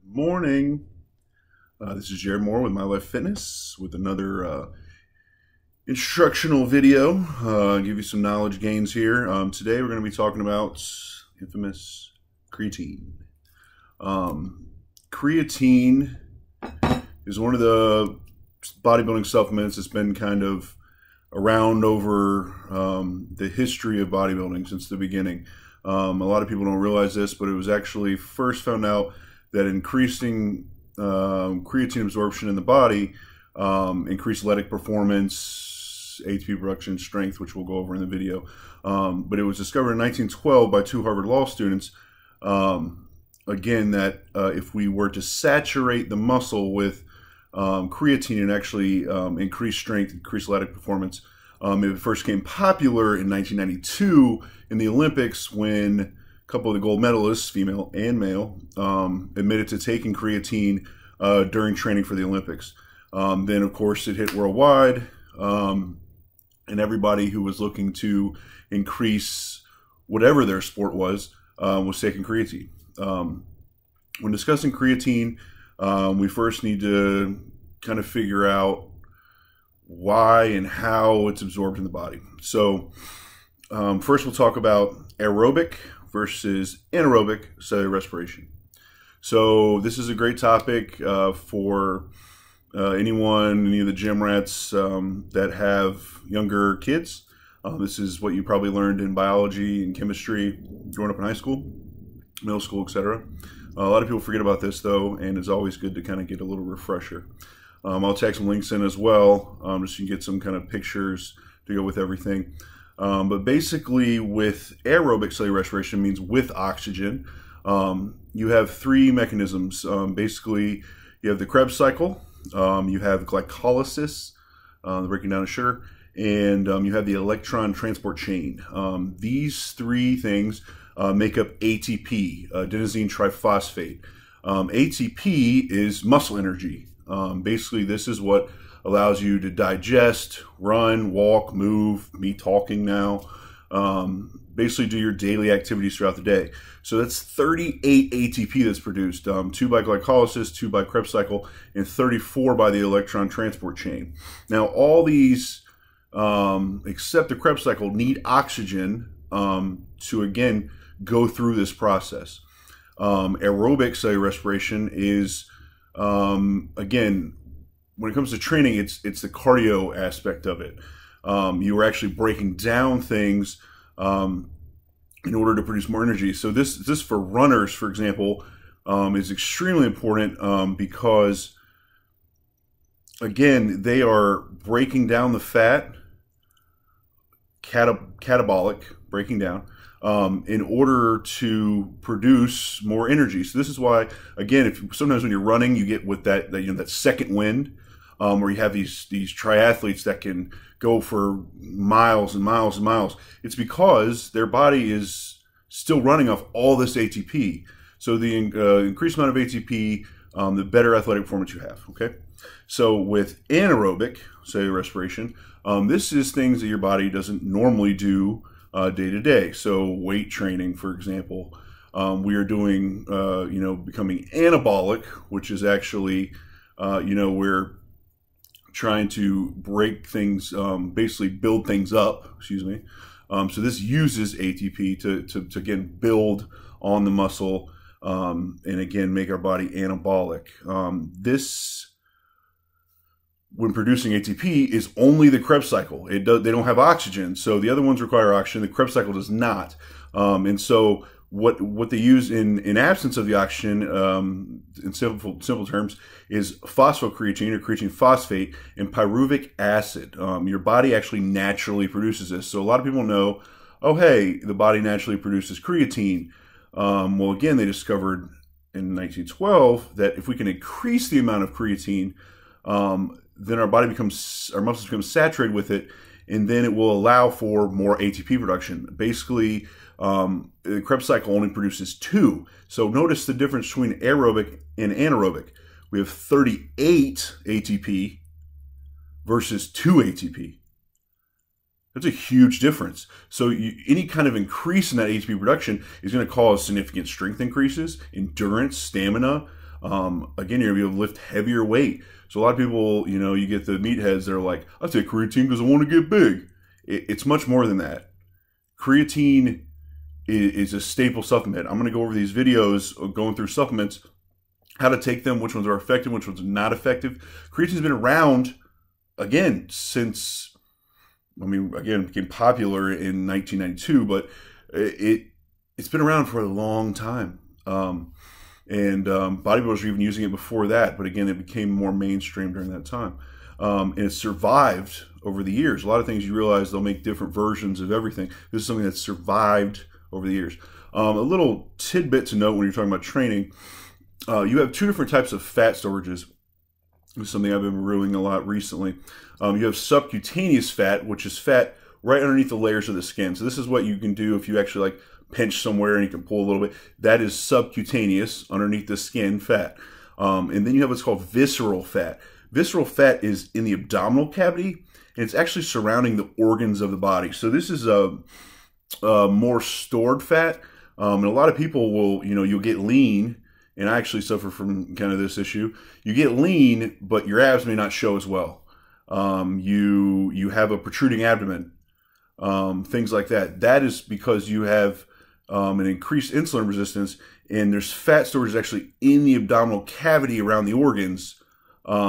Morning. This is Jared Moore with My Life Fitness with another instructional video. Give you some knowledge gains here. Today we're going to be talking about infamous creatine. Creatine is one of the bodybuilding supplements that's been kind of around over the history of bodybuilding since the beginning. A lot of people don't realize this, but it was actually first found out that increasing creatine absorption in the body increased athletic performance, ATP production, strength, which we'll go over in the video. But it was discovered in 1912 by two Harvard law students. Again, that if we were to saturate the muscle with creatine and actually increase strength, increase athletic performance. It first became popular in 1992 in the Olympics when a couple of the gold medalists, female and male, admitted to taking creatine during training for the Olympics. Then, of course, it hit worldwide, and everybody who was looking to increase whatever their sport was taking creatine. When discussing creatine, we first need to kind of figure out why and how it's absorbed in the body. So first we'll talk about aerobic versus anaerobic cellular respiration. So this is a great topic for any of the gym rats that have younger kids. This is what you probably learned in biology and chemistry growing up in high school, middle school, etc. A lot of people forget about this though, and it's always good to kind of get a little refresher. I'll tag some links in as well, just so you can get some kind of pictures to go with everything. But basically with aerobic cellular respiration means with oxygen. You have three mechanisms. Basically, you have the Krebs cycle, you have glycolysis, the breaking down of sugar, and you have the electron transport chain. These three things make up ATP, adenosine triphosphate. ATP is muscle energy. Basically, this is what allows you to digest, run, walk, move, me talking now, basically do your daily activities throughout the day. So that's 38 ATP that's produced, 2 by glycolysis, 2 by Krebs cycle, and 34 by the electron transport chain. Now, all these, except the Krebs cycle, need oxygen to, again, go through this process. Aerobic cellular respiration is, again, when it comes to training, it's the cardio aspect of it. You are actually breaking down things in order to produce more energy. So this for runners, for example, is extremely important because, again, they are breaking down the fat, catabolic, breaking down, in order to produce more energy. So this is why, again, sometimes when you're running, you get with that second wind, where you have these triathletes that can go for miles and miles and miles. It's because their body is still running off all this ATP. So the increased amount of ATP, the better athletic performance you have. Okay. So with anaerobic cellular respiration, this is things that your body doesn't normally do day to day. So weight training, for example, we are doing, becoming anabolic, which is actually, we're trying to break things, basically build things up, excuse me. So this uses ATP to again, build on the muscle, and again, make our body anabolic. This, when producing ATP, is only the Krebs cycle. They don't have oxygen, so the other ones require oxygen. The Krebs cycle does not, and so what they use in absence of the oxygen, in simple terms, is phosphocreatine or creatine phosphate and pyruvic acid. Your body actually naturally produces this. So a lot of people know, oh hey, the body naturally produces creatine. Well, again, they discovered in 1912 that if we can increase the amount of creatine, then our muscles become saturated with it, and then it will allow for more ATP production. Basically, the Krebs cycle only produces 2. So notice the difference between aerobic and anaerobic. We have 38 ATP versus 2 ATP. That's a huge difference. So any kind of increase in that ATP production is going to cause significant strength increases, endurance, stamina, Again, you're going to be able to lift heavier weight. So a lot of people, you know, you get the meatheads that are like, I take creatine because I want to get big. It's much more than that. Creatine is a staple supplement. I'm going to go over these videos going through supplements, how to take them, which ones are effective, which ones are not effective. Creatine's been around, again, since, I mean, again, it became popular in 1992, but it's been around for a long time. Bodybuilders were even using it before that, but again, it became more mainstream during that time. And it survived over the years. A lot of things you realize they'll make different versions of everything. This is something that's survived over the years. A little tidbit to note when you're talking about training, you have two different types of fat storages. This is something I've been reviewing a lot recently. You have subcutaneous fat, which is fat right underneath the layers of the skin. So this is what you can do if you actually like pinch somewhere and you can pull a little bit. That is subcutaneous, underneath the skin fat. And then you have what's called visceral fat. Visceral fat is in the abdominal cavity, and it's actually surrounding the organs of the body. So this is a more stored fat. And a lot of people will, you know, you'll get lean, and I actually suffer from kind of this issue. You get lean, but your abs may not show as well. You have a protruding abdomen, things like that. That is because you have an increased insulin resistance, and there's fat storage actually in the abdominal cavity around the organs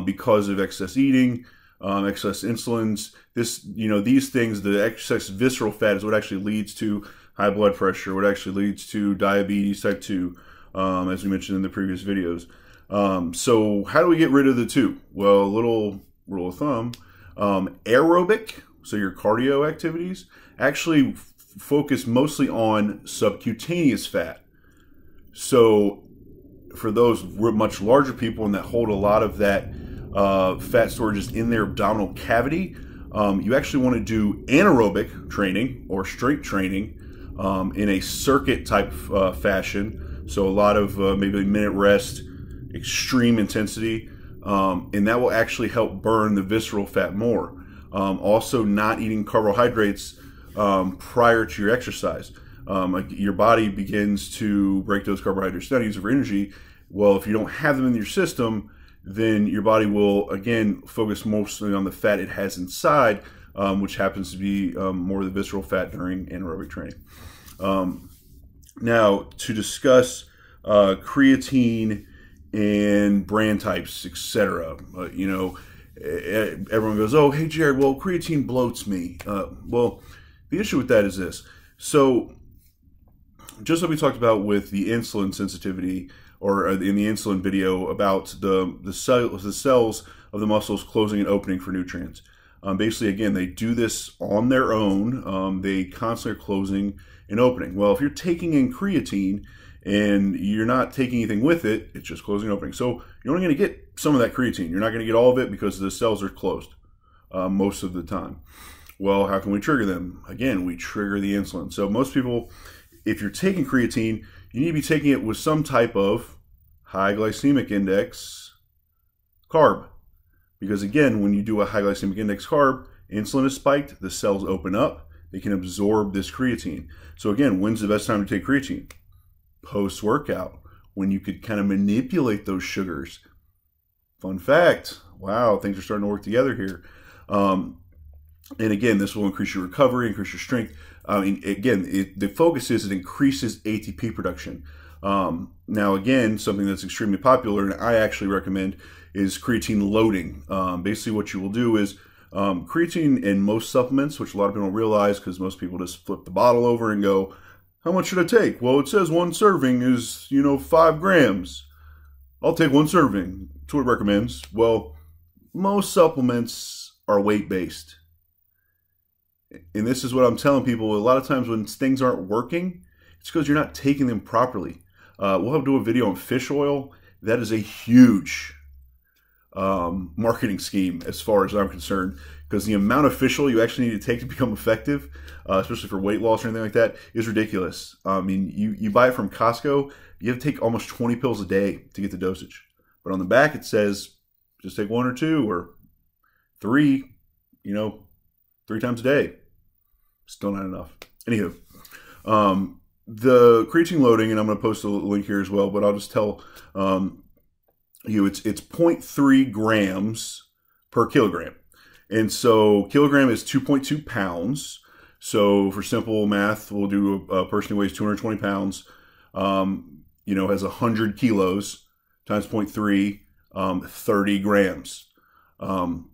because of excess eating, excess insulins. This, you know, these things, the excess visceral fat is what actually leads to high blood pressure, what actually leads to diabetes type 2, as we mentioned in the previous videos. So how do we get rid of the two? Well, a little rule of thumb, aerobic, so your cardio activities, actually focus mostly on subcutaneous fat. So for those much larger people and that hold a lot of that fat storages in their abdominal cavity, you actually want to do anaerobic training or strength training in a circuit type fashion. So a lot of maybe a minute rest, extreme intensity, and that will actually help burn the visceral fat more. Also, not eating carbohydrates prior to your exercise. Your body begins to break those carbohydrates down, use it for energy. Well, if you don't have them in your system, then your body will, again, focus mostly on the fat it has inside, which happens to be more of the visceral fat during anaerobic training. Now, to discuss creatine and brand types, etc. You know, everyone goes, "Oh, hey Jared, well, creatine bloats me." Well, the issue with that is this. So, just like we talked about with the insulin sensitivity, or in the insulin video about the cells of the muscles closing and opening for nutrients. Basically, again, they do this on their own. They constantly are closing and opening. Well, if you're taking in creatine and you're not taking anything with it, it's just closing and opening. So you're only going to get some of that creatine. You're not going to get all of it because the cells are closed most of the time. Well, how can we trigger them? Again, we trigger the insulin. So most people, if you're taking creatine, you need to be taking it with some type of high glycemic index carb. Because again, when you do a high glycemic index carb, insulin is spiked, the cells open up, they can absorb this creatine. So again, when's the best time to take creatine? Post-workout, when you could kind of manipulate those sugars. Fun fact, wow, things are starting to work together here. And again, this will increase your recovery, increase your strength. Again, the focus is it increases ATP production. Now, again, something that's extremely popular, and I actually recommend, is creatine loading. Basically, what you will do is creatine in most supplements, which a lot of people don't realize because most people just flip the bottle over and go, how much should I take? Well, it says one serving is, 5 grams. I'll take one serving. That's what it recommends. Well, most supplements are weight-based. And this is what I'm telling people. A lot of times when things aren't working, it's because you're not taking them properly. We'll have to do a video on fish oil. That is a huge marketing scheme as far as I'm concerned, because the amount of fish oil you actually need to take to become effective, especially for weight loss or anything like that, is ridiculous. I mean, you buy it from Costco, you have to take almost 20 pills a day to get the dosage. But on the back it says, just take 1 or 2 or 3, 3 times a day. Still not enough. Anywho, the creatine loading, and I'm going to post a link here as well, but I'll just tell it's 0.3 grams per kilogram. And so kilogram is 2.2 pounds. So for simple math, we'll do a person who weighs 220 pounds, has 100 kilos times 0.3, 30 grams of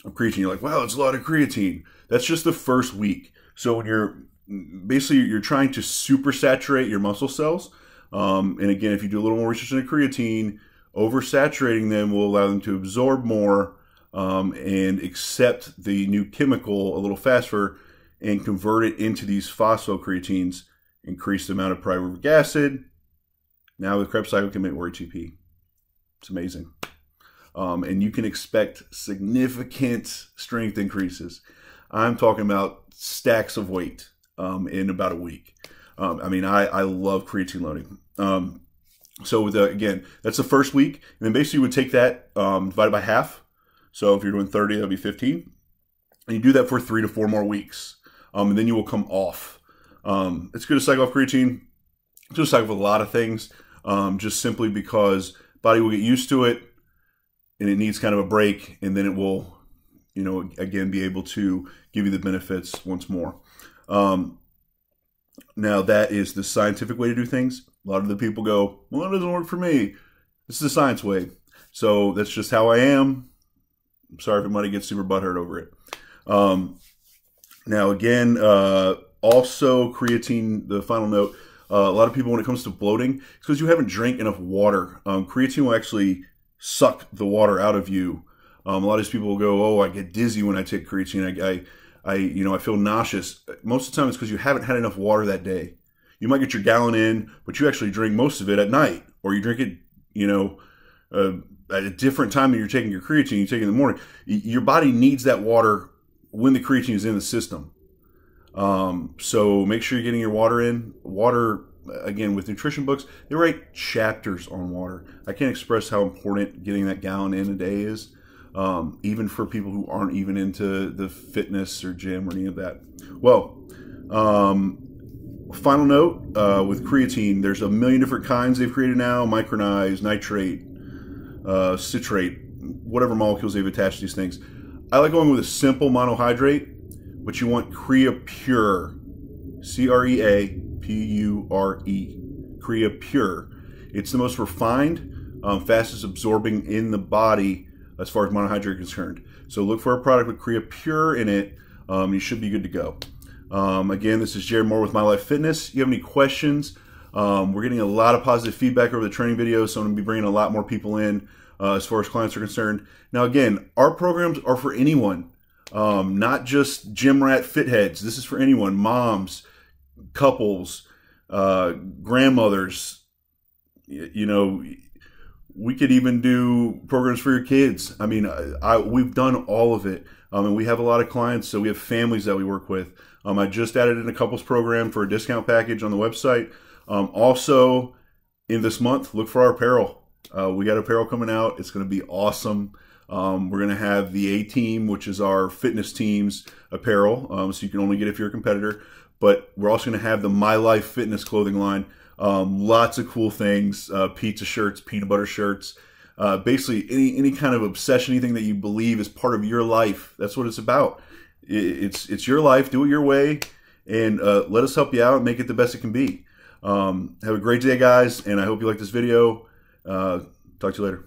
creatine. You're like, wow, that's a lot of creatine. That's just the first week. So when you're trying to supersaturate your muscle cells. And again, if you do a little more research into creatine, oversaturating them will allow them to absorb more and accept the new chemical a little faster and convert it into these phosphocreatines, increase the amount of pyruvic acid. Now the Krebs cycle can make more ATP. It's amazing. And you can expect significant strength increases. I'm talking about stacks of weight in about a week. I love creatine loading. So again, that's the first week. And then basically you would take that divided by half. So if you're doing 30, that'll be 15. And you do that for 3 to 4 more weeks. And then you will come off. It's good to cycle off creatine. It's good to cycle off a lot of things. Just simply because body will get used to it and it needs kind of a break, and then it will, again, be able to give you the benefits once more. Now that is the scientific way to do things. A lot of the people go, well, it doesn't work for me. This is the science way. So that's just how I am. I'm sorry if everybody gets super butthurt over it. Now again, also creatine, the final note, a lot of people, when it comes to bloating, it's because you haven't drank enough water. Creatine will actually suck the water out of you. A lot of these people will go, oh, I get dizzy when I take creatine. I feel nauseous. Most of the time it's because you haven't had enough water that day. You might get your gallon in, but you actually drink most of it at night, or you drink it, at a different time than you're taking your creatine. You take it in the morning. Your body needs that water when the creatine is in the system. So make sure you're getting your water in. Water, again, with nutrition books, they write chapters on water. I can't express how important getting that gallon in a day is, even for people who aren't even into the fitness or gym or any of that. Well, final note, with creatine, there's a million different kinds they've created now: micronized, nitrate, citrate, whatever molecules they've attached to these things. I like going with a simple monohydrate, but you want Creapure, C-R-E-A-P-U-R-E, Creapure. It's the most refined, fastest absorbing in the body as far as monohydrate is concerned. So look for a product with Creapure in it. You should be good to go. Again, this is Jared Moore with My Life Fitness. If you have any questions, we're getting a lot of positive feedback over the training videos, so I'm going to be bringing a lot more people in as far as clients are concerned. Now, again, our programs are for anyone, not just gym rat fit heads. This is for anyone: moms, couples, grandmothers. We could even do programs for your kids. I mean, we've done all of it, and we have a lot of clients, so we have families that we work with. I just added in a couples program for a discount package on the website. Also, in this month, look for our apparel. We got apparel coming out. It's going to be awesome. We're going to have the A-Team, which is our fitness team's apparel, so you can only get it if you're a competitor. But we're also going to have the My Life Fitness clothing line. Lots of cool things, pizza shirts, peanut butter shirts, basically any kind of obsession, anything that you believe is part of your life. That's what it's about. It's your life. Do it your way, and let us help you out and make it the best it can be. Have a great day, guys, and I hope you like this video. Talk to you later.